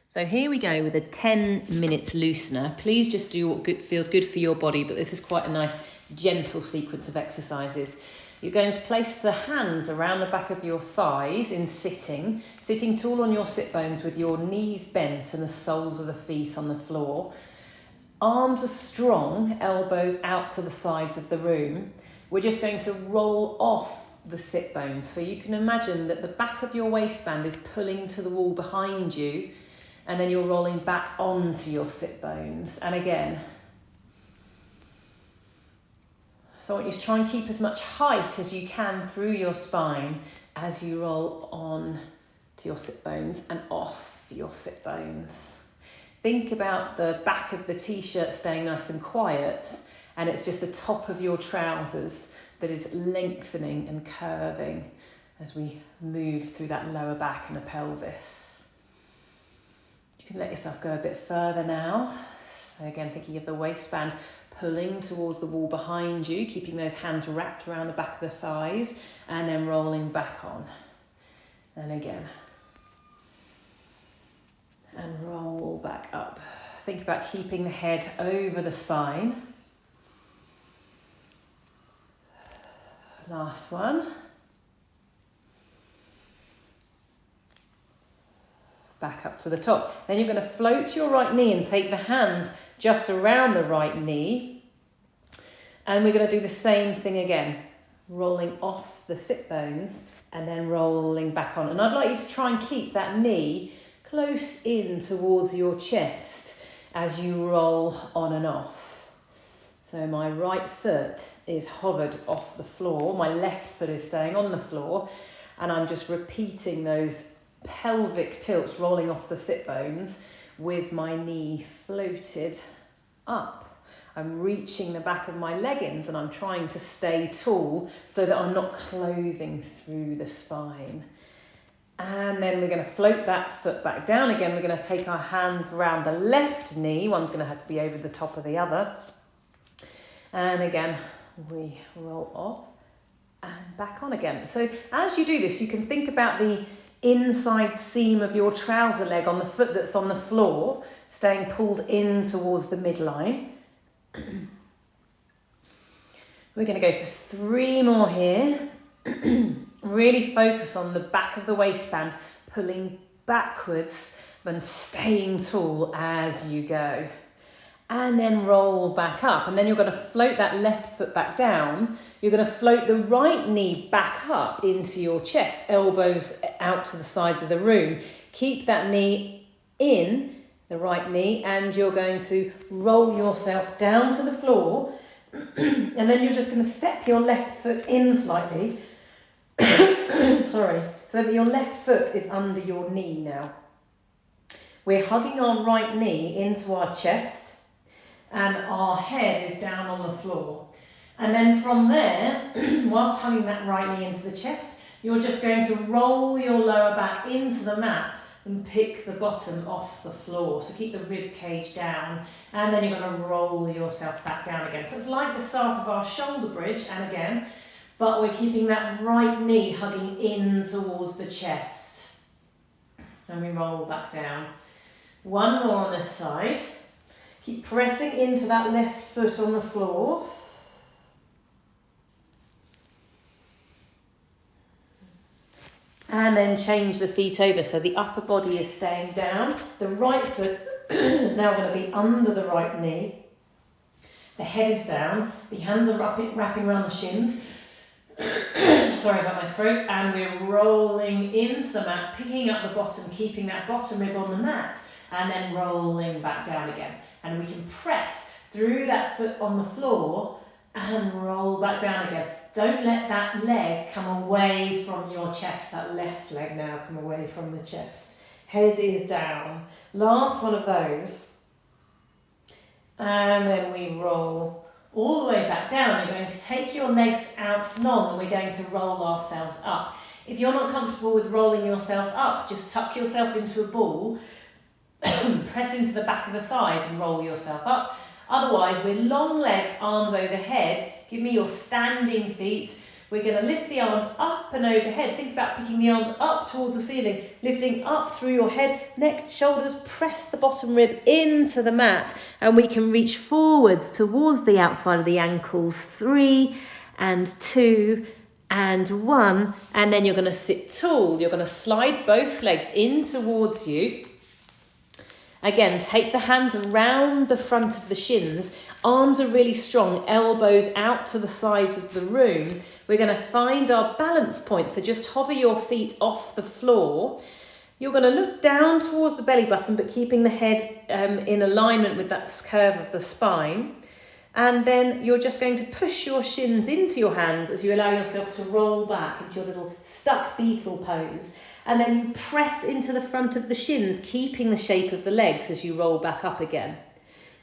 So here we go with a 10 minutes loosener. Please just do what feels good for your body, but this is quite a nice gentle sequence of exercises. You're going to place the hands around the back of your thighs in sitting tall on your sit bones with your knees bent and the soles of the feet on the floor. Arms are strong, elbows out to the sides of the room. We're just going to roll off the sit bones. So you can imagine that the back of your waistband is pulling to the wall behind you, and then you're rolling back onto your sit bones. And again. So I want you to try and keep as much height as you can through your spine as you roll on to your sit bones and off your sit bones. Think about the back of the t-shirt staying nice and quiet, and it's just the top of your trousers that is lengthening and curving as we move through that lower back and the pelvis. You can let yourself go a bit further now. So again, thinking of the waistband pulling towards the wall behind you, keeping those hands wrapped around the back of the thighs, and then rolling back on. And again. And roll back up. Think about keeping the head over the spine. Last one. Back up to the top. Then you're going to float your right knee and take the hands just around the right knee. And we're going to do the same thing again. Rolling off the sit bones and then rolling back on. And I'd like you to try and keep that knee close in towards your chest as you roll on and off. So my right foot is hovered off the floor. My left foot is staying on the floor. And I'm just repeating those pelvic tilts, rolling off the sit bones with my knee floated up. I'm reaching the back of my leggings and I'm trying to stay tall so that I'm not closing through the spine. And then we're going to float that foot back down again. We're going to take our hands around the left knee. One's going to have to be over the top of the other. And again, we roll off and back on again. So as you do this, you can think about the inside seam of your trouser leg on the foot that's on the floor, staying pulled in towards the midline. We're going to go for 3 more here. Really focus on the back of the waistband, pulling backwards and staying tall as you go. And then roll back up. And then you're going to float that left foot back down. You're going to float the right knee back up into your chest, elbows out to the sides of the room. Keep that knee in, the right knee, and you're going to roll yourself down to the floor. And then you're just going to step your left foot in slightly. Sorry. So that your left foot is under your knee now. We're hugging our right knee into our chest. And our head is down on the floor. And then from there, whilst hugging that right knee into the chest, you're just going to roll your lower back into the mat and pick the bottom off the floor. So keep the rib cage down, and then you're going to roll yourself back down again. So it's like the start of our shoulder bridge, and again, but we're keeping that right knee hugging in towards the chest. And we roll back down. One more on this side. Keep pressing into that left foot on the floor. And then change the feet over. So the upper body is staying down. The right foot is now going to be under the right knee. The head is down. The hands are wrapping around the shins. Sorry about my throat. And we're rolling into the mat, picking up the bottom, keeping that bottom rib on the mat, and then rolling back down again. And we can press through that foot on the floor and roll back down again. Don't let that leg come away from your chest, that left leg now come away from the chest. Head is down. Last one of those. And then we roll all the way back down. You're going to take your legs out long and we're going to roll ourselves up. If you're not comfortable with rolling yourself up, just tuck yourself into a ball, press into the back of the thighs and roll yourself up. Otherwise, with long legs, arms overhead, give me your standing feet. We're going to lift the arms up and overhead. Think about picking the arms up towards the ceiling, lifting up through your head, neck, shoulders, press the bottom rib into the mat, and we can reach forwards towards the outside of the ankles. 3 and 2 and 1, and then you're going to sit tall. You're going to slide both legs in towards you. Again, take the hands around the front of the shins. Arms are really strong, elbows out to the sides of the room. We're going to find our balance point, so just hover your feet off the floor. You're going to look down towards the belly button, but keeping the head in alignment with that curve of the spine. And then you're just going to push your shins into your hands as you allow yourself to roll back into your little stuck beetle pose. And then you press into the front of the shins, keeping the shape of the legs as you roll back up again.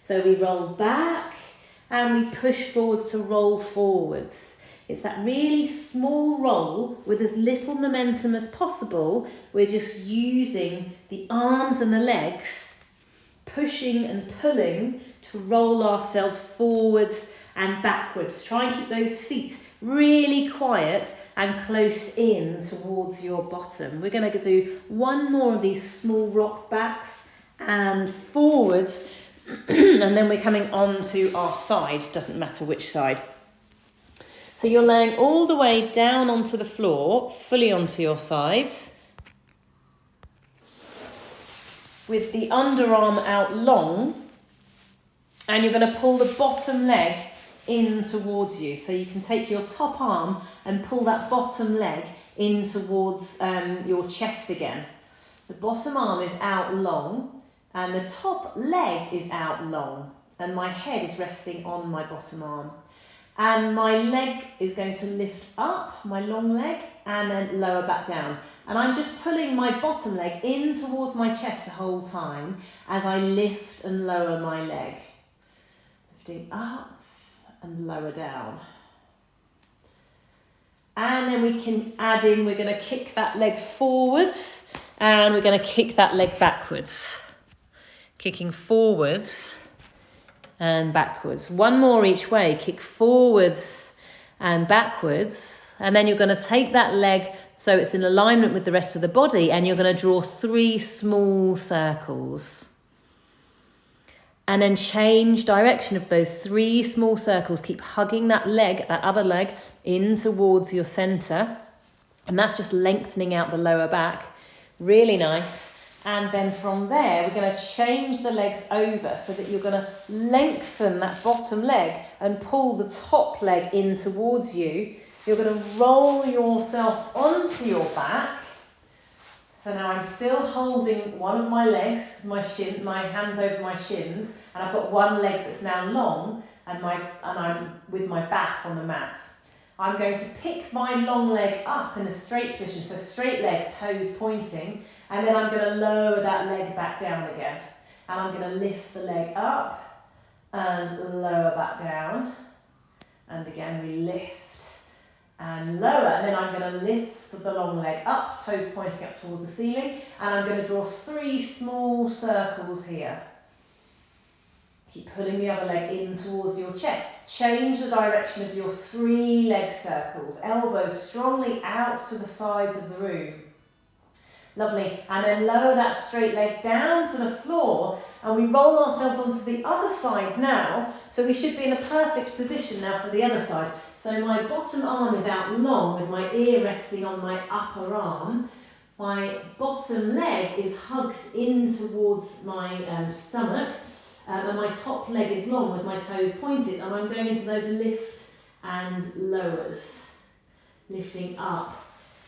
So we roll back and we push forwards to roll forwards. It's that really small roll with as little momentum as possible. We're just using the arms and the legs, pushing and pulling to roll ourselves forwards and backwards. Try and keep those feet really quiet and close in towards your bottom. We're going to do one more of these small rock backs and forwards, and then we're coming on to our side, doesn't matter which side. So you're laying all the way down onto the floor, fully onto your sides, with the underarm out long, and you're going to pull the bottom leg in towards you. So you can take your top arm and pull that bottom leg in towards your chest again. The bottom arm is out long and the top leg is out long, and my head is resting on my bottom arm. And my leg is going to lift up, my long leg, and then lower back down. And I'm just pulling my bottom leg in towards my chest the whole time as I lift and lower my leg. Lifting up and lower down. And then we can add in, we're going to kick that leg forwards and we're going to kick that leg backwards. Kicking forwards and backwards. One more each way, kick forwards and backwards. And then you're going to take that leg so it's in alignment with the rest of the body, and you're going to draw 3 small circles. And then change direction of those 3 small circles. Keep hugging that leg, that other leg, in towards your centre. And that's just lengthening out the lower back. Really nice. And then from there, we're going to change the legs over so that you're going to lengthen that bottom leg and pull the top leg in towards you. You're going to roll yourself onto your back. So now I'm still holding one of my legs, my hands over my shins, and I've got one leg that's now long, and I'm with my back on the mat. I'm going to pick my long leg up in a straight position, so straight leg, toes pointing, and then I'm going to lower that leg back down again. And I'm going to lift the leg up and lower back down. And again, we lift and lower, and then I'm going to lift the long leg up, toes pointing up towards the ceiling, and I'm going to draw 3 small circles here. Keep pulling the other leg in towards your chest. Change the direction of your 3 leg circles, elbows strongly out to the sides of the room. Lovely, and then lower that straight leg down to the floor, and we roll ourselves onto the other side now, so we should be in a perfect position now for the other side. So my bottom arm is out long with my ear resting on my upper arm. My bottom leg is hugged in towards my stomach, and my top leg is long with my toes pointed, and I'm going into those lift and lowers. Lifting up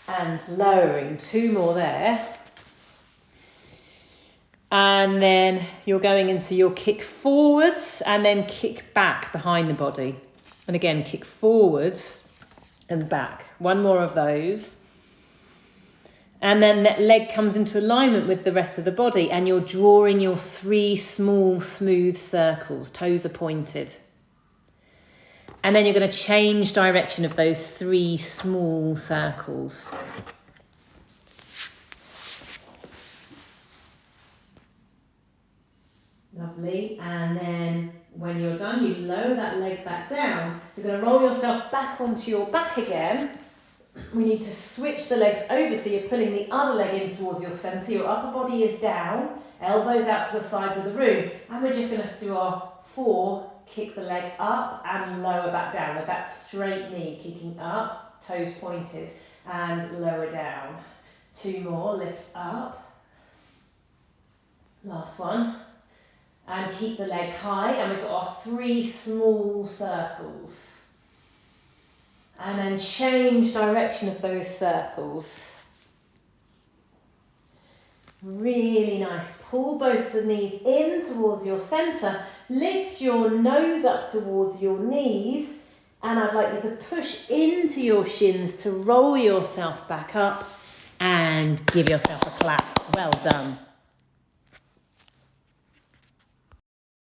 and lowering. 2 more there. And then you're going into your kick forwards and then kick back behind the body. And again, kick forwards and back. 1 more of those. And then that leg comes into alignment with the rest of the body, and you're drawing your 3 small, smooth circles. Toes are pointed. And then you're going to change direction of those 3 small circles. Lovely. And then When you're done, you lower that leg back down. You're going to roll yourself back onto your back again. We need to switch the legs over, so you're pulling the other leg in towards your centre. Your upper body is down, elbows out to the sides of the room. And we're just going to do our 4, kick the leg up and lower back down with that straight knee, kicking up, toes pointed, and lower down. 2 more, lift up. Last one. And keep the leg high, and we've got our 3 small circles. And then change direction of those circles. Really nice. Pull both the knees in towards your centre. Lift your nose up towards your knees. And I'd like you to push into your shins to roll yourself back up and give yourself a clap. Well done.